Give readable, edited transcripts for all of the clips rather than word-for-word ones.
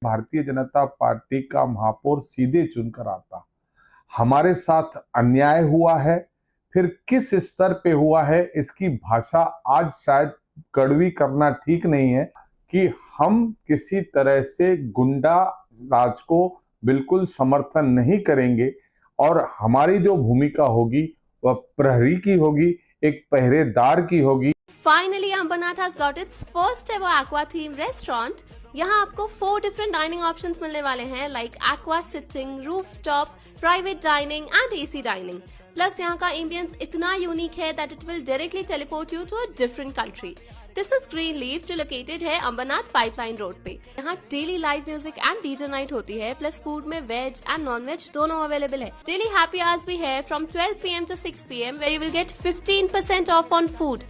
Bharatiya Janata party का महापौर सीधे चुनकर आता। हमारे साथ अन्याय हुआ है, फिर किस स्तर पे हुआ है इसकी भाषा आज शायद कड़वी करना ठीक नहीं है कि हम किसी तरह से गुंडा राज को बिल्कुल समर्थन नहीं करेंगे और हमारी जो भूमिका होगी वह प्रहरी की होगी, एक पहरेदार की होगी। Finally, Ambernath has got its first ever aqua theme restaurant. यहाँ आपको 4 different dining options मिलने वाले हैं like aqua sitting, rooftop, private dining and AC dining. Plus यहाँ का ambience इतना unique है that it will directly teleport you to a different country. This is Greenleaf जो located है अंबरनाथ पाइपलाइन रोड पे। यहाँ daily live music and DJ night होती है, प्लस फूड में वेज एंड नॉन वेज दोनों अवेलेबल है। डेली हैप्पी आवर्स भी है from 12 PM to 6 PM where you will get 15% off on food.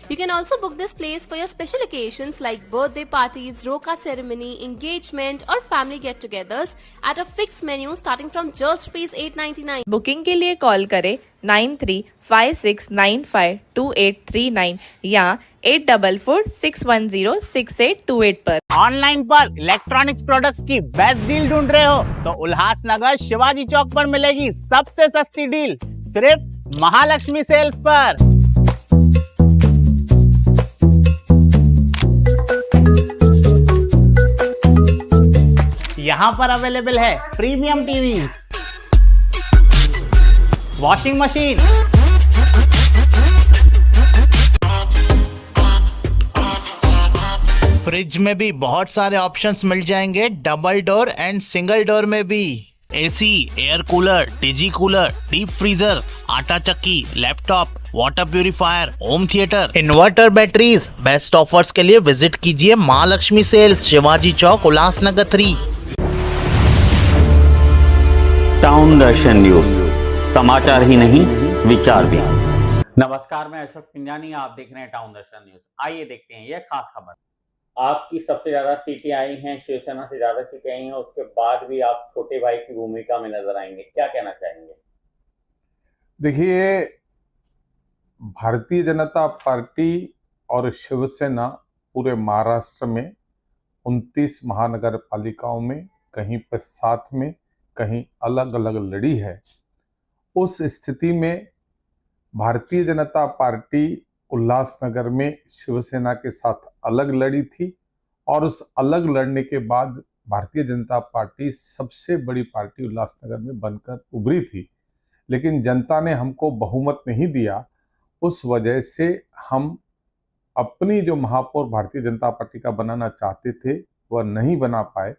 You can also book this place for your special occasions like birthday parties, roka ceremony, engagement or family get-togethers at a fixed menu starting from just rupees 899. Booking के लिए call करें 9356952839 या 8446106828 पर। Online पर electronics products की best deal ढूंढ रहे हो तो उल्लासनगर शिवाजी चौक पर मिलेगी सबसे सस्ती डील, सिर्फ महालक्ष्मी सेल्स पर। यहाँ पर अवेलेबल है premium TV, washing machine, fridge में भी बहुत सारे ऑप्शंस मिल जाएंगे, double door and single door में भी। AC, air cooler, TG cooler, deep freezer, आटा चक्की, laptop, water purifier, home theatre, inverter, batteries. Best offers के लिए विजिट कीजिए महालक्ष्मी सेल्स, शिवाजी चौक, उल्लासनगर 3। टाउन दर्शन न्यूज, समाचार ही नहीं विचार भी। नमस्कार, मैं अशोक पिंजानी, आप देख रहे हैं टाउन दर्शन न्यूज। आइए देखते हैं यह खास खबर। आपकी सबसे ज्यादा सीटें आई हैं, शिवसेना से ज्यादा सीटें आई हैं, उसके बाद भी आप छोटे भाई की भूमिका में नजर आएंगे, क्या कहना चाहेंगे? देखिए, भारतीय जनता पार्टी और शिवसेना पूरे महाराष्ट्र में 29 महानगर पालिकाओं में कहीं पर साथ में कहीं अलग अलग लड़ी है। उस स्थिति में भारतीय जनता पार्टी उल्लासनगर में शिवसेना के साथ अलग लड़ी थी और उस अलग लड़ने के बाद भारतीय जनता पार्टी सबसे बड़ी पार्टी उल्लासनगर में बनकर उभरी थी, लेकिन जनता ने हमको बहुमत नहीं दिया। उस वजह से हम अपनी जो महापौर भारतीय जनता पार्टी का बनाना चाहते थे वह नहीं बना पाए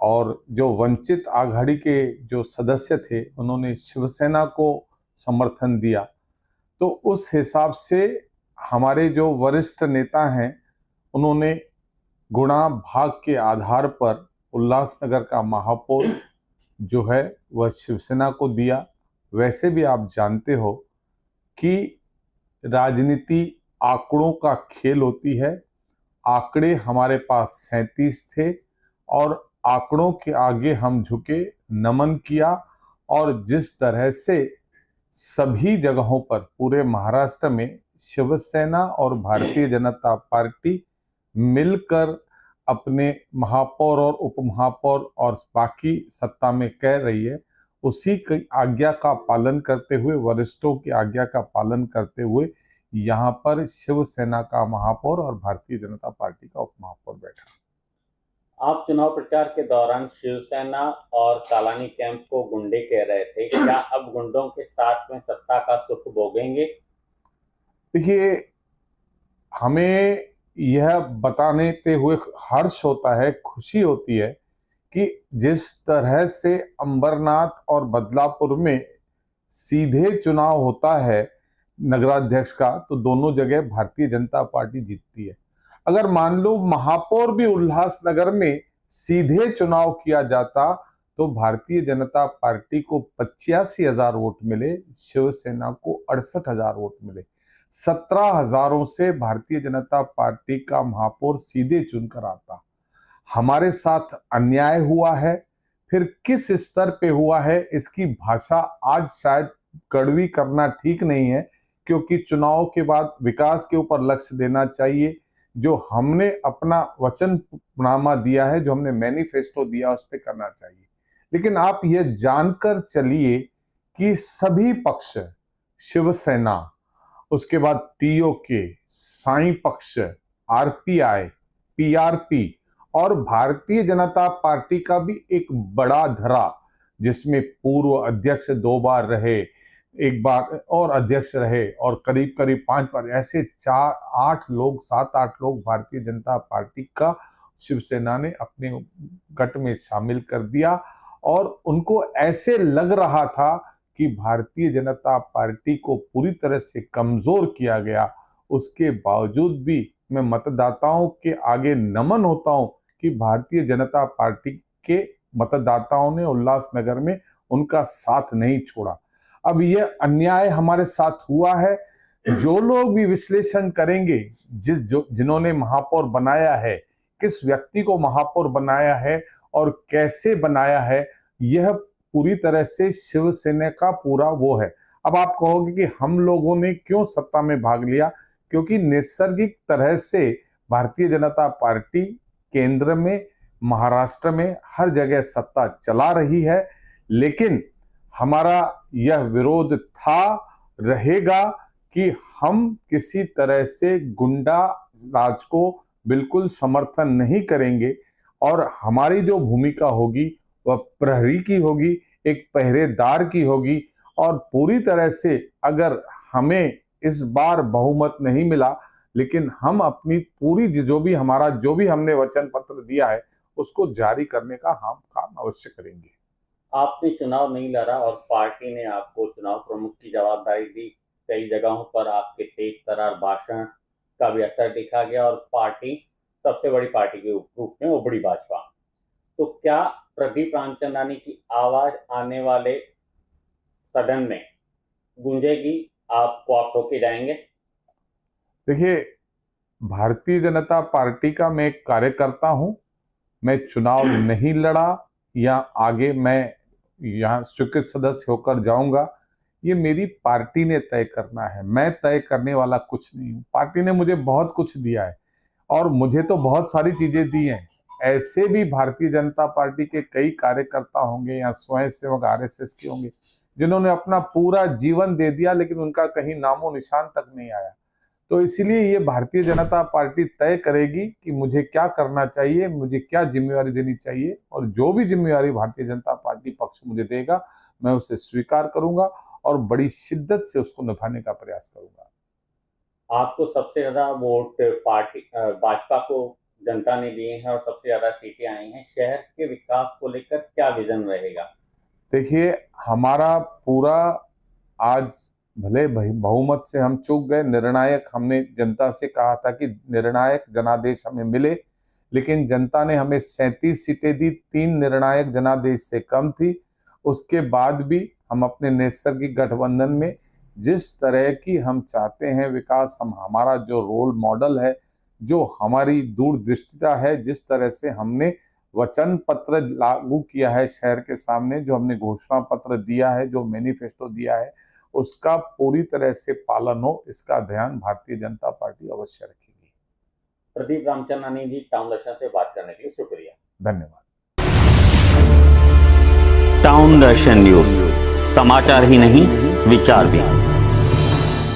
और जो वंचित आघाड़ी के जो सदस्य थे उन्होंने शिवसेना को समर्थन दिया। तो उस हिसाब से हमारे जो वरिष्ठ नेता हैं उन्होंने गुणा भाग के आधार पर उल्लासनगर का महापौर जो है वह शिवसेना को दिया। वैसे भी आप जानते हो कि राजनीति आंकड़ों का खेल होती है। आंकड़े हमारे पास 37 थे और आंकड़ों के आगे हम झुके, नमन किया और जिस तरह से सभी जगहों पर पूरे महाराष्ट्र में शिवसेना और भारतीय जनता पार्टी मिलकर अपने महापौर और उपमहापौर और बाकी सत्ता में कह रही है, उसी की आज्ञा का पालन करते हुए, वरिष्ठों की आज्ञा का पालन करते हुए यहाँ पर शिवसेना का महापौर और भारतीय जनता पार्टी का उपमहापौर बैठा। आप चुनाव प्रचार के दौरान शिवसेना और कालानी कैंप को गुंडे कह रहे थे, क्या अब गुंडों के साथ में सत्ता का सुख भोगेंगे? देखिए, हमें यह बताने हुए हर्ष होता है, खुशी होती है कि जिस तरह से अंबरनाथ और बदलापुर में सीधे चुनाव होता है नगराध्यक्ष का, तो दोनों जगह भारतीय जनता पार्टी जीतती है। अगर मान लो महापौर भी उल्लासनगर में सीधे चुनाव किया जाता तो भारतीय जनता पार्टी को 85,000 वोट मिले, शिवसेना को 68,000 वोट मिले। 17,000 से भारतीय जनता पार्टी का महापौर सीधे चुनकर आता। हमारे साथ अन्याय हुआ है, फिर किस स्तर पे हुआ है इसकी भाषा आज शायद कड़वी करना ठीक नहीं है, क्योंकि चुनाव के बाद विकास के ऊपर लक्ष्य देना चाहिए। जो हमने अपना वचननामा दिया है, जो हमने मैनिफेस्टो दिया, उस पर करना चाहिए। लेकिन आप यह जानकर चलिए कि सभी पक्ष, शिवसेना, उसके बाद टीओके, साई पक्ष, आरपीआई, पीआरपी और भारतीय जनता पार्टी का भी एक बड़ा धरा, जिसमें पूर्व अध्यक्ष 2 बार रहे, 1 बार और अध्यक्ष रहे और करीब करीब 5 बार, ऐसे 7-8 लोग भारतीय जनता पार्टी का शिवसेना ने अपने गठ में शामिल कर दिया। और उनको ऐसे लग रहा था कि भारतीय जनता पार्टी को पूरी तरह से कमजोर किया गया। उसके बावजूद भी मैं मतदाताओं के आगे नमन होता हूं कि भारतीय जनता पार्टी के मतदाताओं ने उल्लासनगर में उनका साथ नहीं छोड़ा। अब यह अन्याय हमारे साथ हुआ है। जो लोग भी विश्लेषण करेंगे, जिन्होंने महापौर बनाया है, किस व्यक्ति को महापौर बनाया है और कैसे बनाया है, यह पूरी तरह से शिवसेना का पूरा वो है। अब आप कहोगे कि हम लोगों ने क्यों सत्ता में भाग लिया? क्योंकि नैसर्गिक तरह से भारतीय जनता पार्टी केंद्र में, महाराष्ट्र में, हर जगह सत्ता चला रही है। लेकिन हमारा यह विरोध था, रहेगा कि हम किसी तरह से गुंडा राज को बिल्कुल समर्थन नहीं करेंगे और हमारी जो भूमिका होगी वह प्रहरी की होगी, एक पहरेदार की होगी। और पूरी तरह से अगर हमें इस बार बहुमत नहीं मिला, लेकिन हम अपनी पूरी जो भी हमने वचन पत्र दिया है उसको जारी करने का हम काम अवश्य करेंगे। आपने चुनाव नहीं लड़ा और पार्टी ने आपको चुनाव प्रमुख की जवाबदारी दी। कई जगहों पर आपके तेज तर्रार भाषण का भी असर देखा गया और पार्टी सबसे बड़ी पार्टी के रूप में उभरी भाजपा। तो क्या प्रदीप रामचंद्रानी की आवाज आने वाले सदन में गूंजेगी? आप रोके जाएंगे? देखिए, भारतीय जनता पार्टी का मैं एक कार्यकर्ता हूं। मैं चुनाव नहीं लड़ा या आगे मैं यहाँ स्वीकृत सदस्य होकर जाऊंगा, ये मेरी पार्टी ने तय करना है। मैं तय करने वाला कुछ नहीं हूँ। पार्टी ने मुझे बहुत कुछ दिया है और मुझे तो बहुत सारी चीजें दी हैं। ऐसे भी भारतीय जनता पार्टी के कई कार्यकर्ता होंगे या स्वयंसेवक आरएसएस के होंगे जिन्होंने अपना पूरा जीवन दे दिया, लेकिन उनका कहीं नामो निशान तक नहीं आया। तो इसीलिए ये भारतीय जनता पार्टी तय करेगी कि मुझे क्या करना चाहिए, मुझे क्या जिम्मेवारी देनी चाहिए, और जो भी जिम्मेवारी भारतीय जनता पार्टी पक्ष मुझे देगा मैं उसे स्वीकार करूंगा और बड़ी शिद्दत से उसको निभाने का प्रयास करूंगा। आपको सबसे ज्यादा वोट भाजपा को जनता ने दिए हैं और सबसे ज्यादा सीटें आई हैं। शहर के विकास को लेकर क्या विजन रहेगा? देखिए, हमारा पूरा, आज भले बहुमत से हम चूक गए, निर्णायक, हमने जनता से कहा था कि निर्णायक जनादेश हमें मिले, लेकिन जनता ने हमें 37 सीटें दी, 3 निर्णायक जनादेश से कम थी। उसके बाद भी हम अपने नैसर्गिक गठबंधन में जिस तरह की हम चाहते हैं विकास, हमारा जो रोल मॉडल है, जो हमारी दूरदृष्टिता है, जिस तरह से हमने वचन पत्र लागू किया है शहर के सामने, जो हमने घोषणा पत्र दिया है, जो मैनिफेस्टो दिया है, उसका पूरी तरह से पालन हो, इसका ध्यान भारतीय जनता पार्टी अवश्य रखेगी। प्रदीप रामचंद्रानी जी, टाउन दर्शन से बात करने के लिए शुक्रिया। धन्यवाद। टाउन दर्शन न्यूज, समाचार ही नहीं, विचार भी।